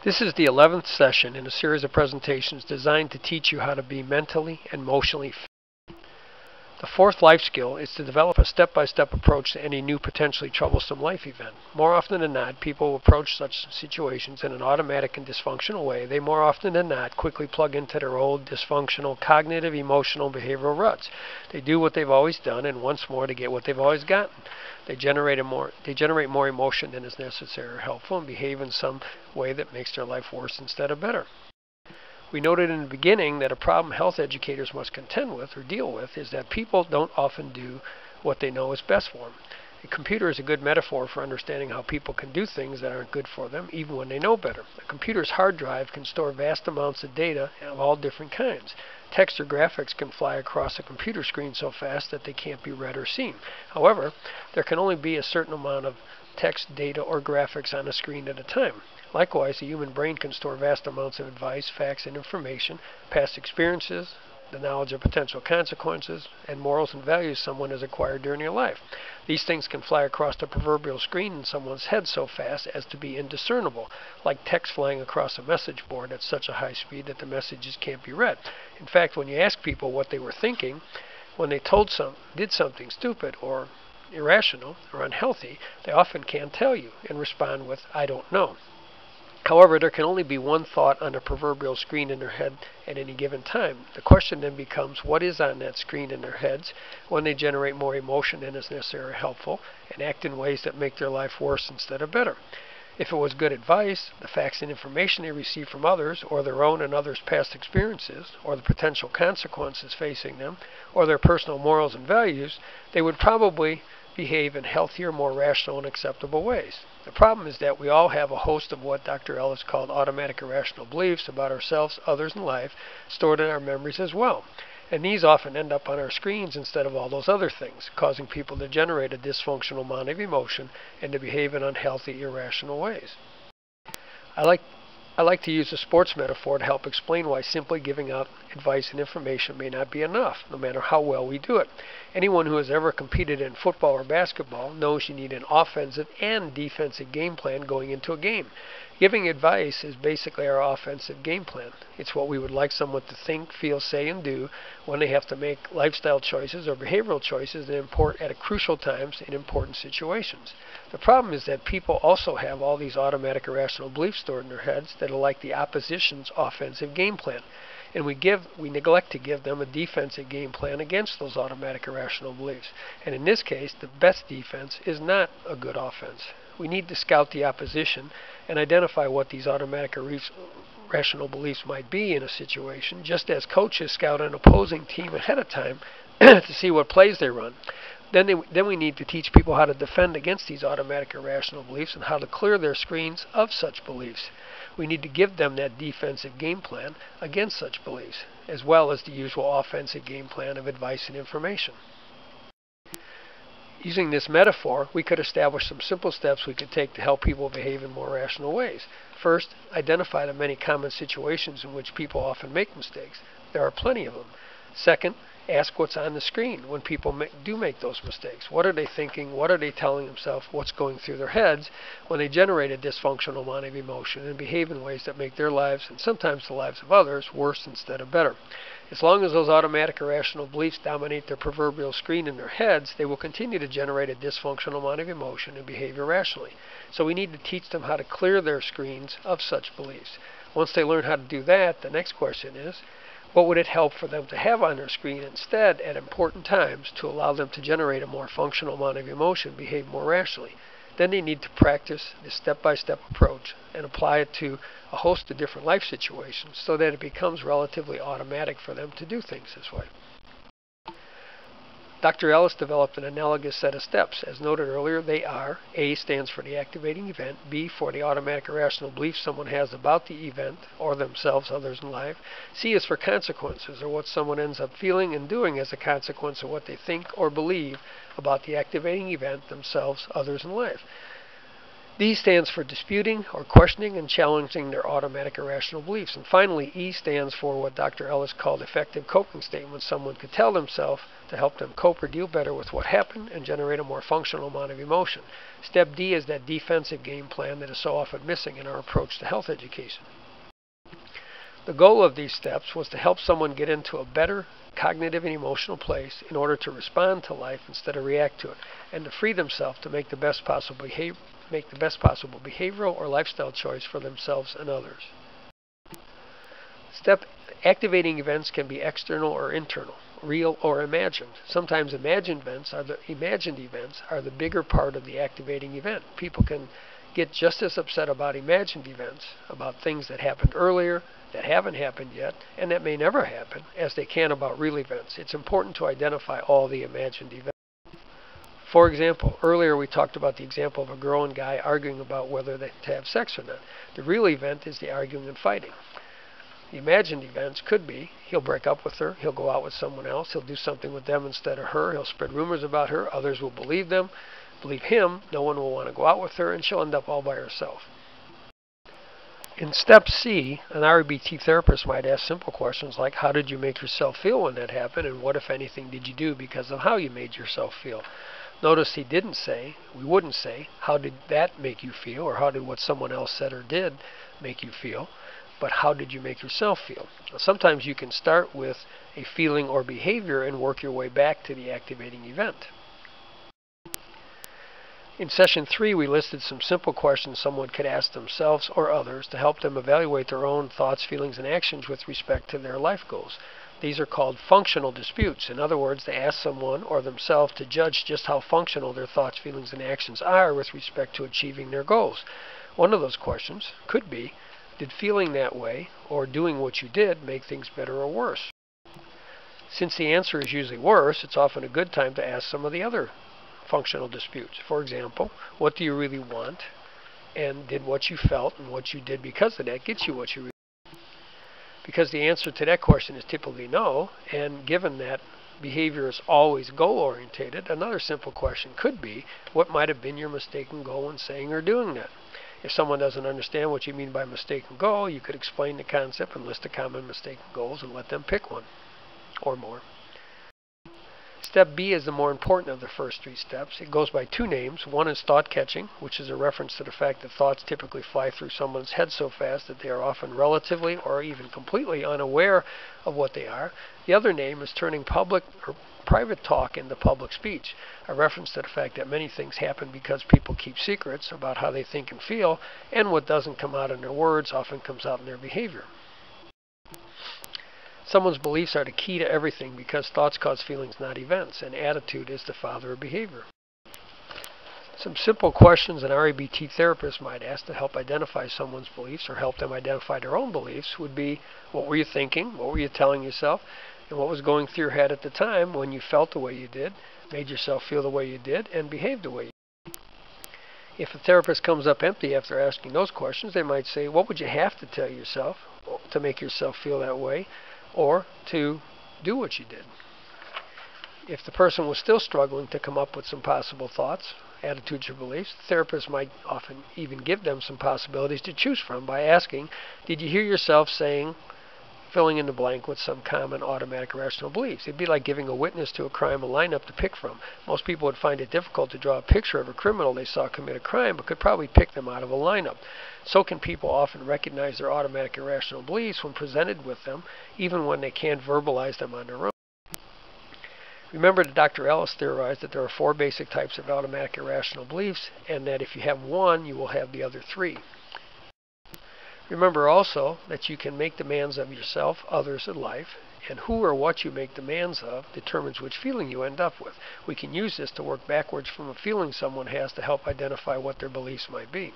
This is the 11th session in a series of presentations designed to teach you how to be mentally and emotionally fit. The fourth life skill is to develop a step-by-step approach to any new potentially troublesome life event. More often than not, people approach such situations in an automatic and dysfunctional way. They more often than not quickly plug into their old dysfunctional cognitive, emotional, behavioral ruts. They do what they've always done and once more to get what they've always gotten. They generate more emotion than is necessary or helpful and behave in some way that makes their life worse instead of better. We noted in the beginning that a problem health educators must contend with or deal with is that people don't often do what they know is best for them. A computer is a good metaphor for understanding how people can do things that aren't good for them even when they know better. A computer's hard drive can store vast amounts of data of all different kinds. Text or graphics can fly across a computer screen so fast that they can't be read or seen. However, there can only be a certain amount of text, data, or graphics on a screen at a time. Likewise, the human brain can store vast amounts of advice, facts, and information, past experiences, the knowledge of potential consequences, and morals and values someone has acquired during their life. These things can fly across the proverbial screen in someone's head so fast as to be indiscernible, like text flying across a message board at such a high speed that the messages can't be read. In fact, when you ask people what they were thinking when they did something stupid or irrational or unhealthy, they often can't tell you and respond with, "I don't know." However, there can only be one thought on a proverbial screen in their head at any given time. The question then becomes, what is on that screen in their heads when they generate more emotion than is necessary or helpful and act in ways that make their life worse instead of better? If it was good advice, the facts and information they receive from others, or their own and others' past experiences, or the potential consequences facing them, or their personal morals and values, they would probably behave in healthier, more rational and acceptable ways. The problem is that we all have a host of what Dr. Ellis called automatic irrational beliefs about ourselves, others, and life stored in our memories as well. And these often end up on our screens instead of all those other things, causing people to generate a dysfunctional amount of emotion and to behave in unhealthy, irrational ways. I like to use a sports metaphor to help explain why simply giving out advice and information may not be enough, no matter how well we do it. Anyone who has ever competed in football or basketball knows you need an offensive and defensive game plan going into a game. Giving advice is basically our offensive game plan. It's what we would like someone to think, feel, say, and do when they have to make lifestyle choices or behavioral choices at crucial times in important situations. The problem is that people also have all these automatic irrational beliefs stored in their heads that are like the opposition's offensive game plan. And we neglect to give them a defensive game plan against those automatic irrational beliefs. And in this case, the best defense is not a good offense. We need to scout the opposition and identify what these automatic irrational beliefs might be in a situation, just as coaches scout an opposing team ahead of time to see what plays they run. Then we need to teach people how to defend against these automatic irrational beliefs and how to clear their screens of such beliefs. We need to give them that defensive game plan against such beliefs, as well as the usual offensive game plan of advice and information. Using this metaphor, we could establish some simple steps we could take to help people behave in more rational ways. First, identify the many common situations in which people often make mistakes. There are plenty of them. Second, ask what's on the screen when people do make those mistakes. What are they thinking? What are they telling themselves? What's going through their heads when they generate a dysfunctional amount of emotion and behave in ways that make their lives, and sometimes the lives of others, worse instead of better? As long as those automatic irrational beliefs dominate their proverbial screen in their heads, they will continue to generate a dysfunctional amount of emotion and behave irrationally. So we need to teach them how to clear their screens of such beliefs. Once they learn how to do that, the next question is, what would it help for them to have on their screen instead at important times to allow them to generate a more functional amount of emotion, behave more rationally? Then they need to practice this step-by-step approach and apply it to a host of different life situations so that it becomes relatively automatic for them to do things this way. Dr. Ellis developed an analogous set of steps. As noted earlier, they are: A stands for the activating event, B for the automatic irrational belief someone has about the event or themselves, others, in life. C is for consequences, or what someone ends up feeling and doing as a consequence of what they think or believe about the activating event, themselves, others, in life. D stands for disputing or questioning and challenging their automatic irrational beliefs. And finally, E stands for what Dr. Ellis called effective coping statements someone could tell themselves to help them cope or deal better with what happened and generate a more functional amount of emotion. Step D is that defensive game plan that is so often missing in our approach to health education. The goal of these steps was to help someone get into a better cognitive and emotional place in order to respond to life instead of react to it, and to free themselves to make the best possible behavioral or lifestyle choice for themselves and others. Activating events can be external or internal, real or imagined. Sometimes imagined events are the bigger part of the activating event. People can get just as upset about imagined events, about things that happened earlier, that haven't happened yet, and that may never happen, as they can about real events. It's important to identify all the imagined events. For example, earlier we talked about the example of a girl and guy arguing about whether to have sex or not. The real event is the arguing and fighting. The imagined events could be he'll break up with her, he'll go out with someone else, he'll do something with them instead of her, he'll spread rumors about her, others will believe him, no one will want to go out with her, and she'll end up all by herself. In step C, an REBT therapist might ask simple questions like, how did you make yourself feel when that happened, and what, if anything, did you do because of how you made yourself feel? Notice we wouldn't say, how did that make you feel, or how did what someone else said or did make you feel, but how did you make yourself feel? Now, sometimes you can start with a feeling or behavior and work your way back to the activating event. In session 3, we listed some simple questions someone could ask themselves or others to help them evaluate their own thoughts, feelings, and actions with respect to their life goals. These are called functional disputes. In other words, they ask someone or themselves to judge just how functional their thoughts, feelings, and actions are with respect to achieving their goals. One of those questions could be, did feeling that way or doing what you did make things better or worse? Since the answer is usually worse, it's often a good time to ask some of the other functional disputes. For example, what do you really want? And did what you felt and what you did because of that get you what you really want? Because the answer to that question is typically no, and given that behavior is always goal-orientated, another simple question could be, what might have been your mistaken goal in saying or doing that? If someone doesn't understand what you mean by mistaken goal, you could explain the concept and list the common mistaken goals and let them pick one or more. Step B is the more important of the first 3 steps. It goes by 2 names. One is thought catching, which is a reference to the fact that thoughts typically fly through someone's head so fast that they are often relatively or even completely unaware of what they are. The other name is turning public or private talk into public speech, a reference to the fact that many things happen because people keep secrets about how they think and feel, and what doesn't come out in their words often comes out in their behavior. Someone's beliefs are the key to everything because thoughts cause feelings, not events, and attitude is the father of behavior. Some simple questions an REBT therapist might ask to help identify someone's beliefs or help them identify their own beliefs would be, what were you thinking, what were you telling yourself, and what was going through your head at the time when you felt the way you did, made yourself feel the way you did, and behaved the way you did. If a therapist comes up empty after asking those questions, they might say, what would you have to tell yourself to make yourself feel that way, or to do what you did? If the person was still struggling to come up with some possible thoughts, attitudes, or beliefs, the therapist might often even give them some possibilities to choose from by asking, did you hear yourself saying, filling in the blank with some common automatic irrational beliefs? It'd be like giving a witness to a crime a lineup to pick from. Most people would find it difficult to draw a picture of a criminal they saw commit a crime, but could probably pick them out of a lineup. So can people often recognize their automatic irrational beliefs when presented with them, even when they can't verbalize them on their own. Remember that Dr. Ellis theorized that there are 4 basic types of automatic irrational beliefs, and that if you have one, you will have the other 3. Remember also that you can make demands of yourself, others, and life, and who or what you make demands of determines which feeling you end up with. We can use this to work backwards from a feeling someone has to help identify what their beliefs might be.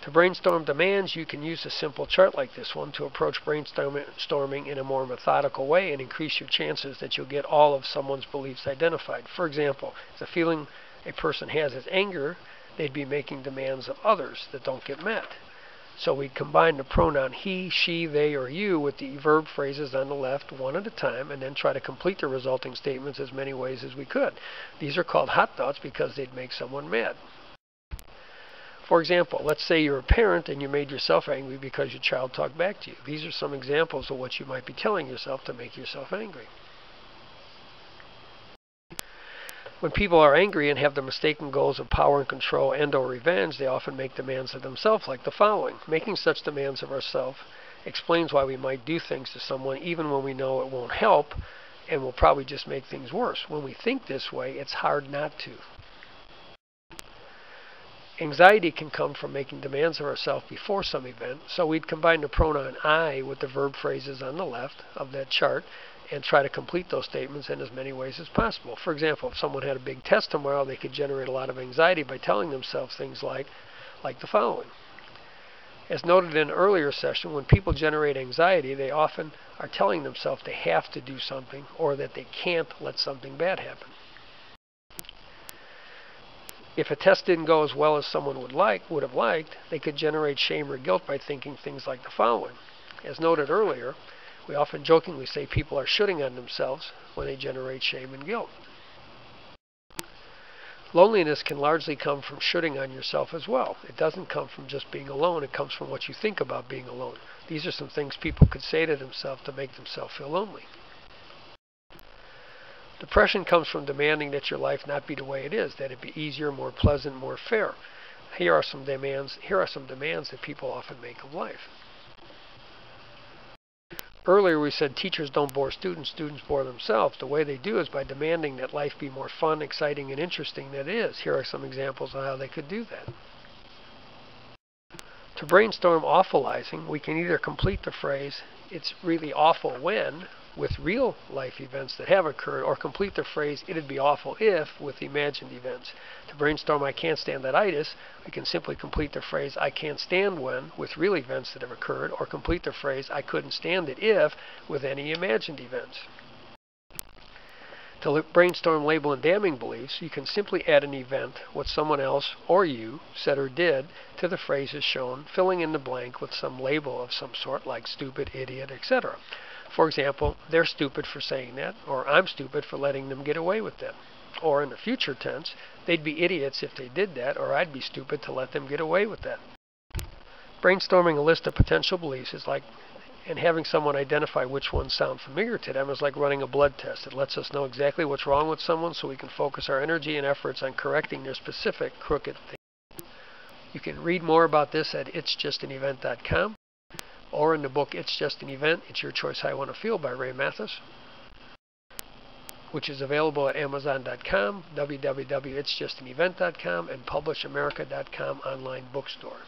To brainstorm demands, you can use a simple chart like this one to approach brainstorming in a more methodical way and increase your chances that you'll get all of someone's beliefs identified. For example, if the feeling a person has is anger, they'd be making demands of others that don't get met. So we'd combine the pronoun he, she, they, or you with the verb phrases on the left one at a time, and then try to complete the resulting statements as many ways as we could. These are called hot thoughts because they'd make someone mad. For example, let's say you're a parent and you made yourself angry because your child talked back to you. These are some examples of what you might be telling yourself to make yourself angry. When people are angry and have the mistaken goals of power and control and/or revenge, they often make demands of themselves like the following. Making such demands of ourselves explains why we might do things to someone even when we know it won't help and will probably just make things worse. When we think this way, it's hard not to. Anxiety can come from making demands of ourselves before some event, so we'd combine the pronoun I with the verb phrases on the left of that chart and try to complete those statements in as many ways as possible. For example, if someone had a big test tomorrow, they could generate a lot of anxiety by telling themselves things like the following. As noted in an earlier session, when people generate anxiety, they often are telling themselves they have to do something or that they can't let something bad happen. If a test didn't go as well as someone would have liked, they could generate shame or guilt by thinking things like the following. As noted earlier, we often jokingly say people are shooting on themselves when they generate shame and guilt. Loneliness can largely come from shooting on yourself as well. It doesn't come from just being alone. It comes from what you think about being alone. These are some things people could say to themselves to make themselves feel lonely. Depression comes from demanding that your life not be the way it is, that it be easier, more pleasant, more fair. Here are some demands that people often make of life. Earlier we said teachers don't bore students, students bore themselves. The way they do is by demanding that life be more fun, exciting, and interesting than it is. Here are some examples of how they could do that. To brainstorm awfulizing, we can either complete the phrase, "It's really awful when," with real life events that have occurred, or complete the phrase, "It'd be awful if," with imagined events. To brainstorm "I can't stand that itis," we can simply complete the phrase "I can't stand when" with real events that have occurred, or complete the phrase "I couldn't stand it if" with any imagined events. To brainstorm label and damning beliefs, you can simply add an event, what someone else or you said or did, to the phrases shown, filling in the blank with some label of some sort like stupid, idiot, etc. For example, "They're stupid for saying that," or "I'm stupid for letting them get away with that." Or in the future tense, "They'd be idiots if they did that," or "I'd be stupid to let them get away with that." Brainstorming a list of potential beliefs is like, and having someone identify which ones sound familiar to them is like running a blood test. It lets us know exactly what's wrong with someone so we can focus our energy and efforts on correcting their specific crooked thing. You can read more about this at itsjustanevent.com or in the book It's Just an Event, It's Your Choice How You Want to Feel by Ray Mathis, which is available at Amazon.com, www.itsjustanevent.com, and PublisHamerica.com online bookstore.